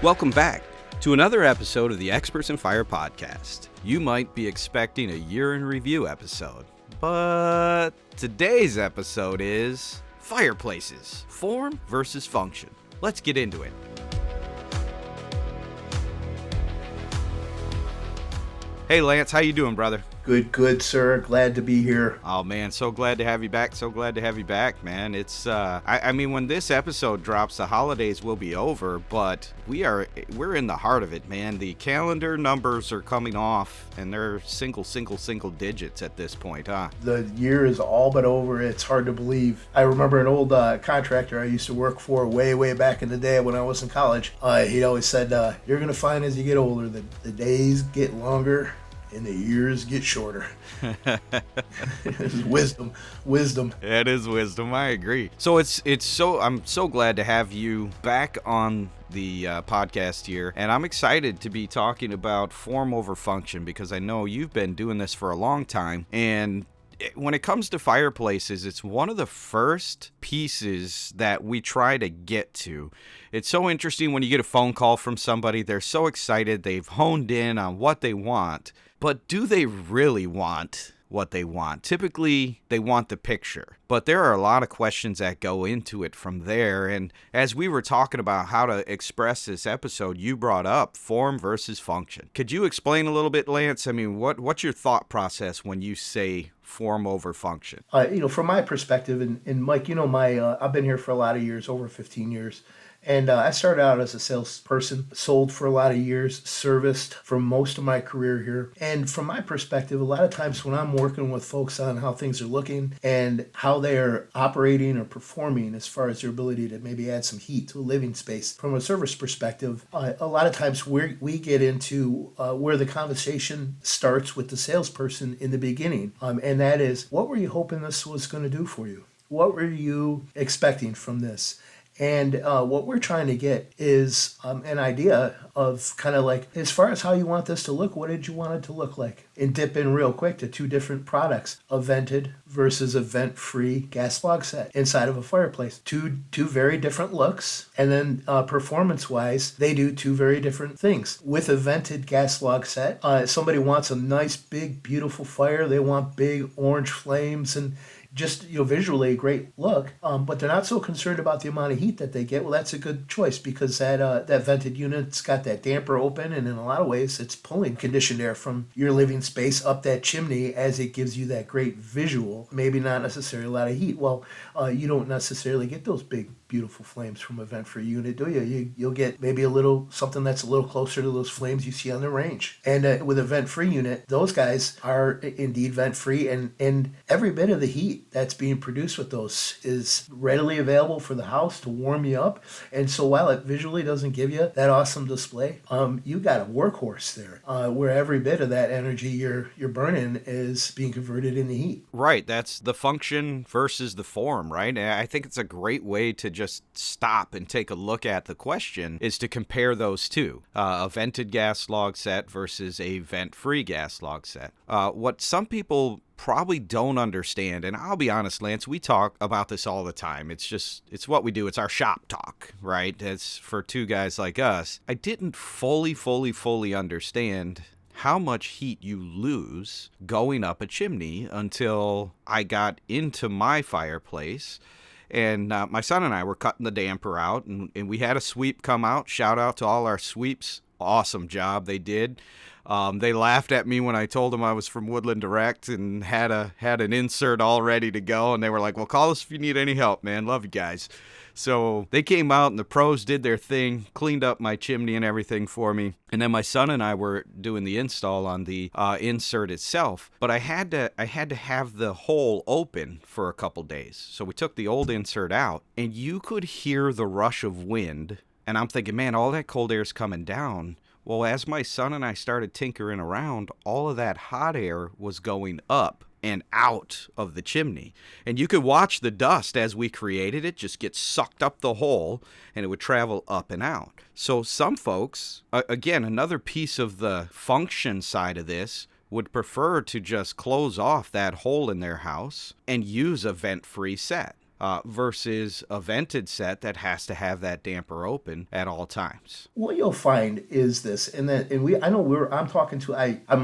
Welcome back to another episode of the Experts in Fire podcast. You might be expecting a year in review episode, but today's episode is Fireplaces, form versus function. Let's get into it. Hey Lance, how you doing, brother? Good, sir. Glad to be here. Oh man, so glad to have you back. So glad to have you back, man. It's I mean, when this episode drops, the holidays will be over, but we're in the heart of it, man. The calendar numbers are coming off, and they're single digits at this point, huh? The year is all but over. It's hard to believe. I remember an old contractor I used to work for way back in the day when I was in college. He always said, "You're gonna find as you get older that the days get longer and the years get shorter." It's wisdom. It is wisdom. I agree. So I'm so glad to have you back on the podcast here, and I'm excited to be talking about form over function because I know you've been doing this for a long time, and when it comes to fireplaces, it's one of the first pieces that we try to get to. It's so interesting when you get a phone call from somebody, they're so excited, they've honed in on what they want, but do they really want what they want? Typically, they want the picture, but there are a lot of questions that go into it from there. And as we were talking about how to express this episode, you brought up form versus function. Could you explain a little bit, Lance? I mean, what's your thought process when you say form over function? From my perspective, and Mike, I've been here for a lot of years, over 15 years. And I started out as a salesperson, sold for a lot of years, serviced for most of my career here. And from my perspective, a lot of times when I'm working with folks on how things are looking and how they are operating or performing as far as their ability to maybe add some heat to a living space, from a service perspective, a lot of times we get into where the conversation starts with the salesperson in the beginning. And that is, what were you hoping this was going to do for you? What were you expecting from this? And what we're trying to get is an idea of kind of like, as far as how you want this to look, what did you want it to look like? And dip in real quick to two different products, a vented versus a vent-free gas log set inside of a fireplace. Two very different looks. And then performance-wise, they do two very different things. With a vented gas log set, somebody wants a nice, big, beautiful fire. They want big orange flames and just visually a great look, but they're not so concerned about the amount of heat that they get. Well, that's a good choice because that vented unit's got that damper open, and in a lot of ways, it's pulling conditioned air from your living space up that chimney as it gives you that great visual. Maybe not necessarily a lot of heat. Well, you don't necessarily get those big, beautiful flames from a vent-free unit, do you? You'll get maybe something that's a little closer to those flames you see on the range. And with a vent-free unit, those guys are indeed vent-free, and every bit of the heat that's being produced with those is readily available for the house to warm you up. And so while it visually doesn't give you that awesome display, you got a workhorse there where every bit of that energy you're burning is being converted into heat. Right. That's the function versus the form, right? And I think it's a great way to just stop and take a look at the question is to compare those two, a vented gas log set versus a vent-free gas log set. What some people probably don't understand, and I'll be honest, Lance, we talk about this all the time. It's what we do. It's our shop talk, right? It's for two guys like us. I didn't fully understand how much heat you lose going up a chimney until I got into my fireplace. And my son and I were cutting the damper out, and we had a sweep come out. Shout out to all our sweeps. Awesome job they did. They laughed at me when I told them I was from Woodland Direct and had an insert all ready to go. And they were like, well, call us if you need any help, man. Love you guys. So they came out and the pros did their thing, cleaned up my chimney and everything for me. And then my son and I were doing the install on the insert itself. But I had to have the hole open for a couple days. So we took the old insert out and you could hear the rush of wind. And I'm thinking, man, all that cold air is coming down. Well, as my son and I started tinkering around, all of that hot air was going up and out of the chimney. And you could watch the dust as we created it just get sucked up the hole, and it would travel up and out. So some folks, again, another piece of the function side of this, would prefer to just close off that hole in their house and use a vent-free set. versus a vented set that has to have that damper open at all times. What you'll find is this, I'm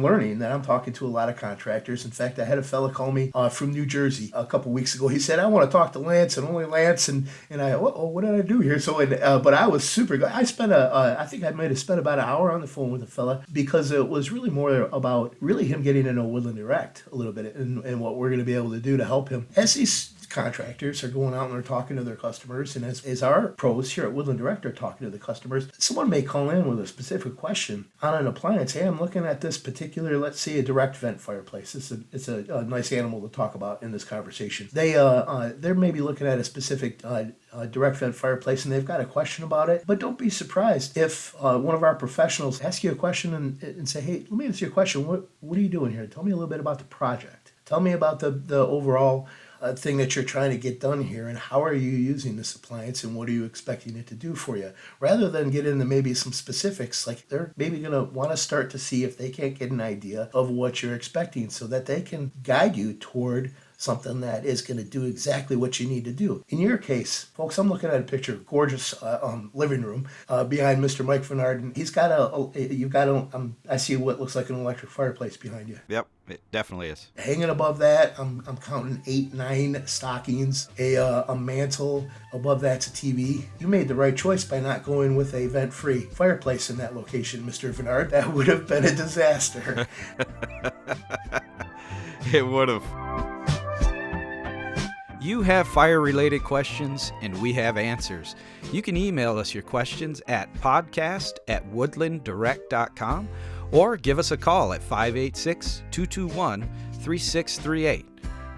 learning that I'm talking to a lot of contractors. In fact, I had a fella call me from New Jersey a couple weeks ago. He said, I want to talk to Lance and only Lance. And I, what did I do here? But I was super good. I think I might have spent about an hour on the phone with a fella because it was really more about really him getting to know Woodland Direct a little bit and what we're going to be able to do to help him. As these contractors are going out and they're talking to their customers, and as our pros here at Woodland Direct are talking to the customers, someone may call in with a specific question on an appliance. Hey, I'm looking at this particular, let's say, a direct vent fireplace. It's a nice animal to talk about in this conversation. They're maybe looking at a specific direct vent fireplace, and they've got a question about it. But don't be surprised if one of our professionals asks you a question and say, hey, let me ask you a question. What are you doing here? Tell me a little bit about the project. Tell me about the overall thing that you're trying to get done here, and how are you using this appliance, and what are you expecting it to do for you, rather than get into maybe some specifics. Like, they're maybe going to want to start to see if they can't get an idea of what you're expecting so that they can guide you toward something that is going to do exactly what you need to do. In your case, folks, I'm looking at a picture of gorgeous living room behind Mr. Mike Vernard, and he's got I see what looks like an electric fireplace behind you. Yep, it definitely is. Hanging above that, I'm counting 8-9 stockings, a mantle. Above that's a TV. You made the right choice by not going with a vent-free fireplace in that location, Mr. Vernard. That would have been a disaster. It would have. You have fire-related questions, and we have answers. You can email us your questions at podcast@woodlanddirect.com or give us a call at 586-221-3638.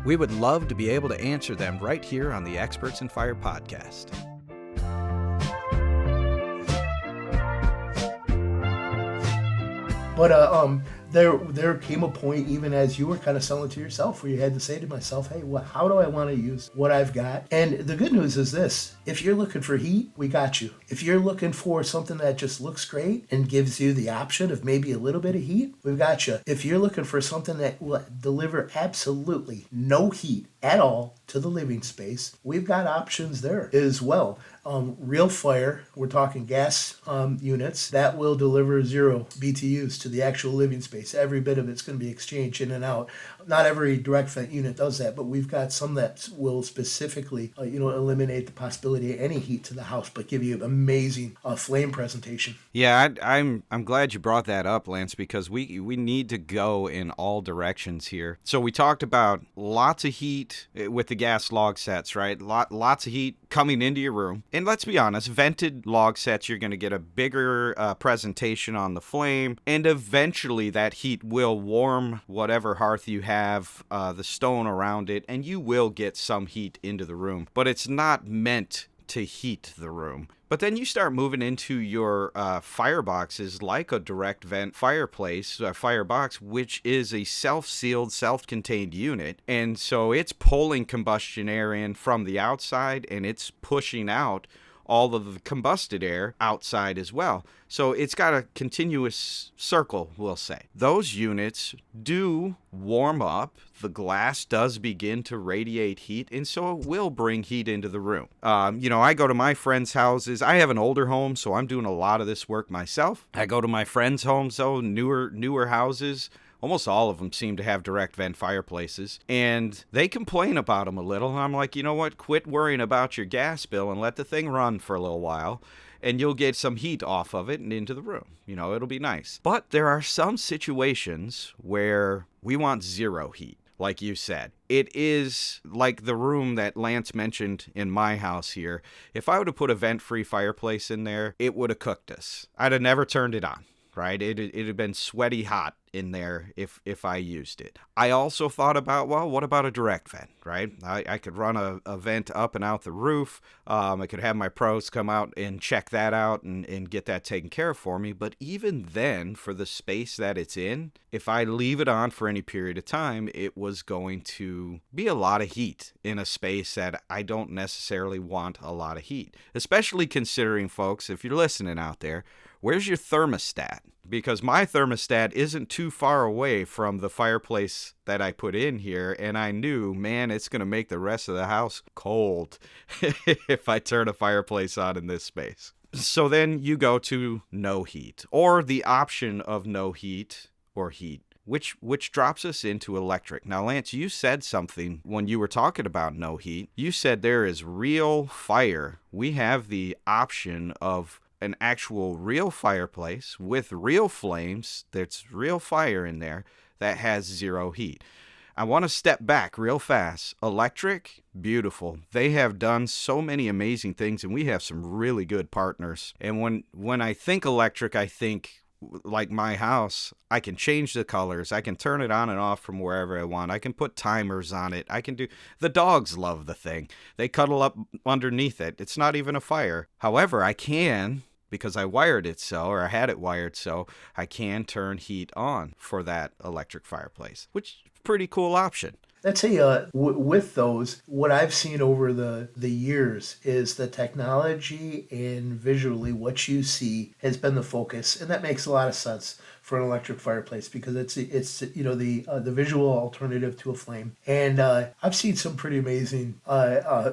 We would love to be able to answer them right here on the Experts in Fire podcast. But there came a point, even as you were kind of selling to yourself, where you had to say to myself, hey, how do I want to use what I've got? And the good news is this: if you're looking for heat, we got you. If you're looking for something that just looks great and gives you the option of maybe a little bit of heat, we've got you. If you're looking for something that will deliver absolutely no heat at all to the living space, we've got options there as well. Real fire, we're talking gas units that will deliver 0 BTUs to the actual living space. Every bit of it's going to be exchanged in and out. Not every direct vent unit does that, but we've got some that will specifically eliminate the possibility of any heat to the house, but give you amazing flame presentation. Yeah, I'm glad you brought that up, Lance, because we need to go in all directions here. So we talked about lots of heat with the gas log sets, right? Lots of heat coming into your room. And let's be honest, vented log sets, you're going to get a bigger presentation on the flame, and eventually that heat will warm whatever hearth you have, the stone around it, and you will get some heat into the room. But it's not meant to heat the room. But then you start moving into your fireboxes like a direct vent fireplace, firebox, which is a self-sealed, self-contained unit. And so it's pulling combustion air in from the outside, and it's pushing out all of the combusted air outside as well. So it's got a continuous circle, we'll say. Those units do warm up. The glass does begin to radiate heat, and so it will bring heat into the room. I go to my friends' houses. I have an older home, so I'm doing a lot of this work myself. I go to my friends' homes, though, newer houses. Almost all of them seem to have direct vent fireplaces, and they complain about them a little. And I'm like, you know what? Quit worrying about your gas bill and let the thing run for a little while, and you'll get some heat off of it and into the room. It'll be nice. But there are some situations where we want 0 heat. Like you said, it is like the room that Lance mentioned in my house here. If I would have put a vent-free fireplace in there, it would have cooked us. I'd have never turned it on, right? It'd have been sweaty hot in there if I used it. I also thought about, well, what about a direct vent, right? I could run a vent up and out the roof. I could have my pros come out and check that out and get that taken care of for me. But even then, for the space that it's in, if I leave it on for any period of time, it was going to be a lot of heat in a space that I don't necessarily want a lot of heat. Especially considering, folks, if you're listening out there, where's your thermostat? Because my thermostat isn't too far away from the fireplace that I put in here, and I knew, man, it's going to make the rest of the house cold if I turn a fireplace on in this space. So then you go to no heat, or the option of no heat or heat, which drops us into electric. Now, Lance, you said something when you were talking about no heat. You said there is real fire. We have the option of an actual real fireplace with real flames. There's real fire in there that has zero heat. I want to step back real fast. Electric, beautiful. They have done so many amazing things, and we have some really good partners. And when I think electric, I think like my house, I can change the colors. I can turn it on and off from wherever I want. I can put timers on it. The dogs love the thing. They cuddle up underneath it. It's not even a fire. However, I can, because I wired it so, or I had it wired so, I can turn heat on for that electric fireplace, which is a pretty cool option. That's with those, what I've seen over the years is the technology and visually what you see has been the focus, and that makes a lot of sense for an electric fireplace because it's the visual alternative to a flame. And I've seen some pretty amazing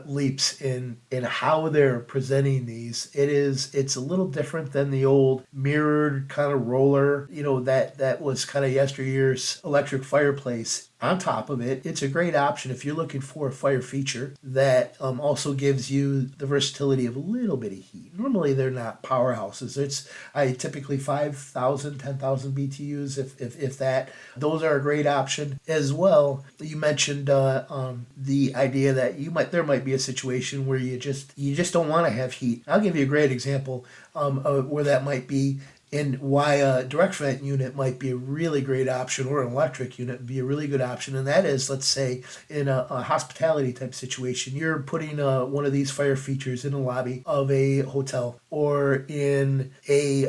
leaps in how they're presenting these. It's a little different than the old mirrored kind of roller, that was kind of yesteryear's electric fireplace. On top of it, it's a great option if you're looking for a fire feature that also gives you the versatility of a little bit of heat. Normally, they're not powerhouses. It's typically 5,000, 10,000 BTUs, if that. Those are a great option as well. You mentioned the idea that there might be a situation where you just don't want to have heat. I'll give you a great example of where that might be. And why a direct vent unit might be a really great option, or an electric unit would be a really good option. And that is, let's say, in a hospitality type situation, you're putting one of these fire features in a lobby of a hotel or in a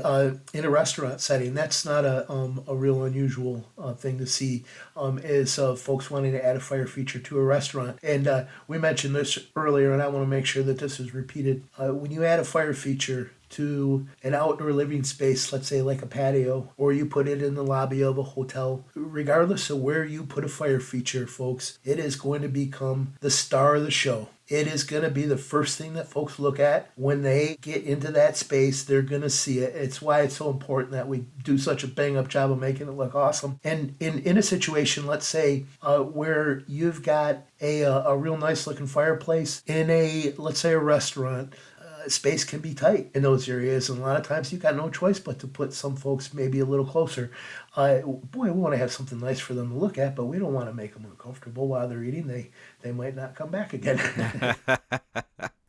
restaurant setting. That's not a real unusual thing to see, is folks wanting to add a fire feature to a restaurant. And we mentioned this earlier, and I want to make sure that this is repeated. When you add a fire feature to an outdoor living space, let's say like a patio, or you put it in the lobby of a hotel, regardless of where you put a fire feature, folks, it is going to become the star of the show. It is going to be the first thing that folks look at when they get into that space. They're going to see it. It's why it's so important that we do such a bang-up job of making it look awesome. And in a situation, let's say, where you've got a real nice-looking fireplace in let's say a restaurant, space can be tight in those areas, and a lot of times you've got no choice but to put some folks maybe a little closer. We want to have something nice for them to look at, but we don't want to make them uncomfortable while they're eating. They might not come back again.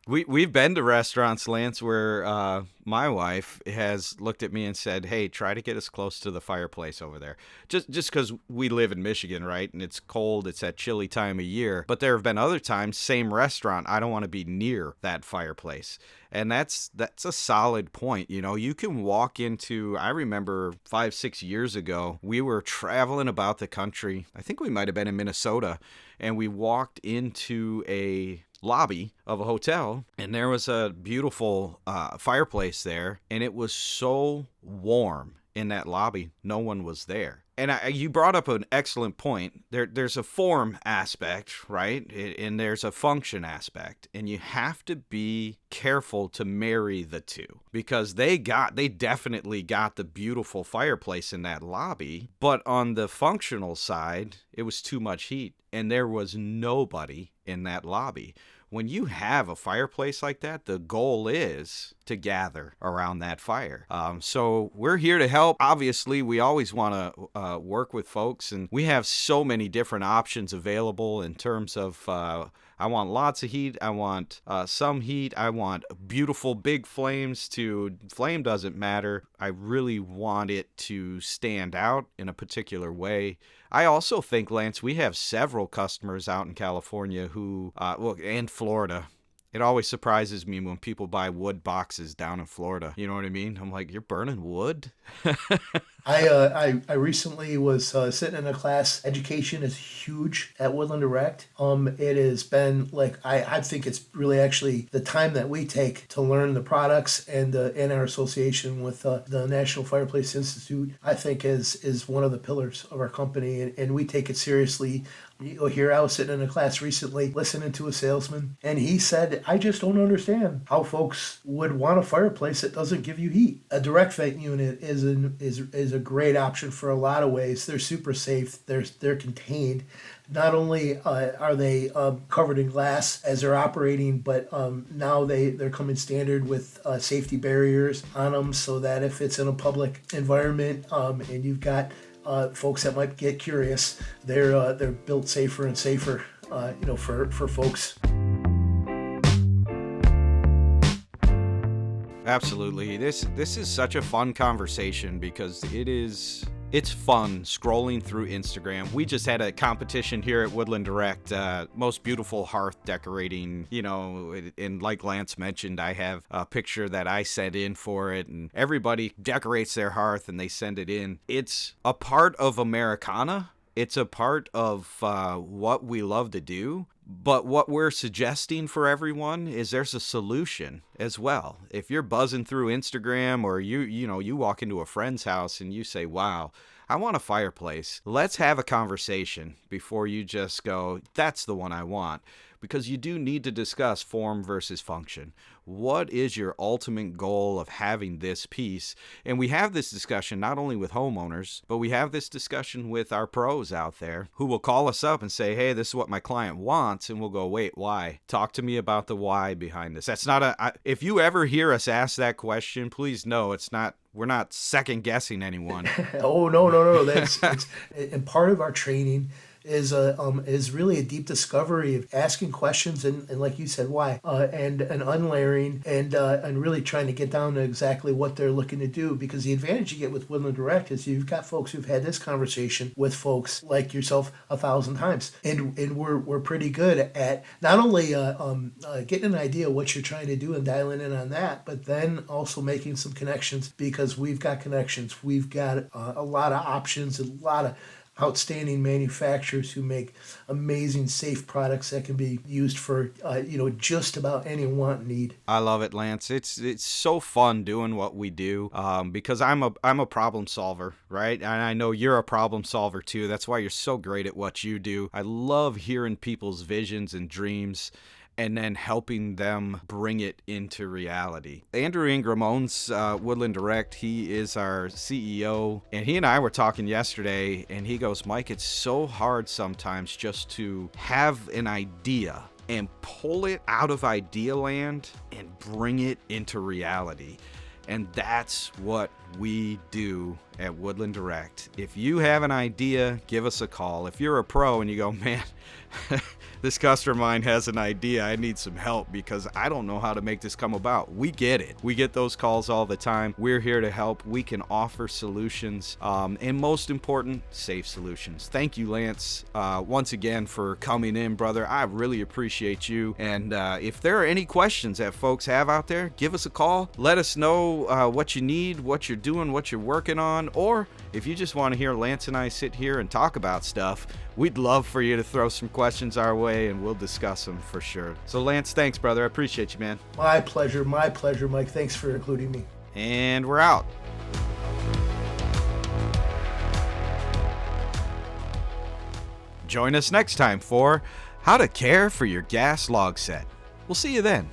We've been to restaurants, Lance, where my wife has looked at me and said, "Hey, try to get us close to the fireplace over there." Just because we live in Michigan, right? And it's cold, it's that chilly time of year. But there have been other times, same restaurant, I don't want to be near that fireplace. And that's a solid point. You can walk into, I remember 5-6 years ago, we were traveling about the country. I think we might have been in Minnesota, and we walked into a lobby of a hotel, and there was a beautiful fireplace there, and it was so warm in that lobby, no one was there. And you brought up an excellent point. There's a form aspect, right? And there's a function aspect. And you have to be careful to marry the two, because they definitely got the beautiful fireplace in that lobby. But on the functional side, it was too much heat, and there was nobody in that lobby. When you have a fireplace like that, the goal is to gather around that fire. So we're here to help. Obviously, we always want to work with folks, and we have so many different options available in terms of I want lots of heat, I want some heat, I want beautiful big flames to flame doesn't matter. I really want it to stand out in a particular way. I also think, Lance, we have several customers out in California who, and Florida, It always surprises me when people buy wood boxes down in Florida. You know what I mean? I'm like, you're burning wood? I recently was sitting in a class. Education is huge at Woodland Direct. It has been like I think it's really actually the time that we take to learn the products and in our association with the National Fireplace Institute. I think is one of the pillars of our company, and we take it seriously. Here I was sitting in a class recently listening to a salesman, and he said, I just don't understand how folks would want a fireplace that doesn't give you heat. A direct vent unit is a great option for a lot of ways. They're super safe. They're contained. Not only are they covered in glass as they're operating, but now they're coming standard with safety barriers on them, so that if it's in a public environment and you've got folks that might get curious, they're built safer and safer, for folks. Absolutely. This is such a fun conversation because it's fun scrolling through Instagram. We just had a competition here at Woodland Direct, most beautiful hearth decorating, and like Lance mentioned, I have a picture that I sent in for it, and everybody decorates their hearth and they send it in. It's a part of Americana. It's a part of what we love to do. But what we're suggesting for everyone is there's a solution as well. If you're buzzing through Instagram, or you walk into a friend's house and you say, wow, I want a fireplace. Let's have a conversation before you just go, that's the one I want. Because you do need to discuss form versus function. What is your ultimate goal of having this piece? And we have this discussion not only with homeowners, but we have this discussion with our pros out there who will call us up and say, hey, this is what my client wants. And we'll go, wait, why? Talk to me about the why behind this. That's not if you ever hear us ask that question, please know we're not second guessing anyone. Oh, no. That's and part of our training is really a deep discovery of asking questions and like you said, why, and unlayering and really trying to get down to exactly what they're looking to do. Because the advantage you get with Woodland Direct is you've got folks who've had this conversation with folks like yourself 1,000 times, and we're pretty good at not only getting an idea of what you're trying to do and dialing in on that, but then also making some connections, because we've got connections, we've got a lot of options, a lot of outstanding manufacturers who make amazing safe products that can be used for just about any want and need. I love it, Lance. It's so fun doing what we do because I'm a problem solver, right? And I know you're a problem solver too. That's why you're so great at what you do. I love hearing people's visions and dreams and then helping them bring it into reality. Andrew Ingram owns Woodland Direct. He is our CEO, and he and I were talking yesterday, and he goes, Mike, it's so hard sometimes just to have an idea and pull it out of idea land and bring it into reality. And that's what we do at Woodland Direct. If you have an idea, give us a call. If you're a pro and you go, man, this customer of mine has an idea, I need some help because I don't know how to make this come about. We get it. We get those calls all the time. We're here to help. We can offer solutions, and most important, safe solutions. Thank you, Lance, once again for coming in, brother. I really appreciate you. And if there are any questions that folks have out there, give us a call. Let us know what you need, what you're doing, what you're working on, or if you just want to hear Lance and I sit here and talk about stuff, we'd love for you to throw some questions our way and we'll discuss them for sure. So Lance, thanks, brother. I appreciate you, man. My pleasure, Mike. Thanks for including me. And we're out. Join us next time for How to Care for Your Gas Log Set. We'll see you then.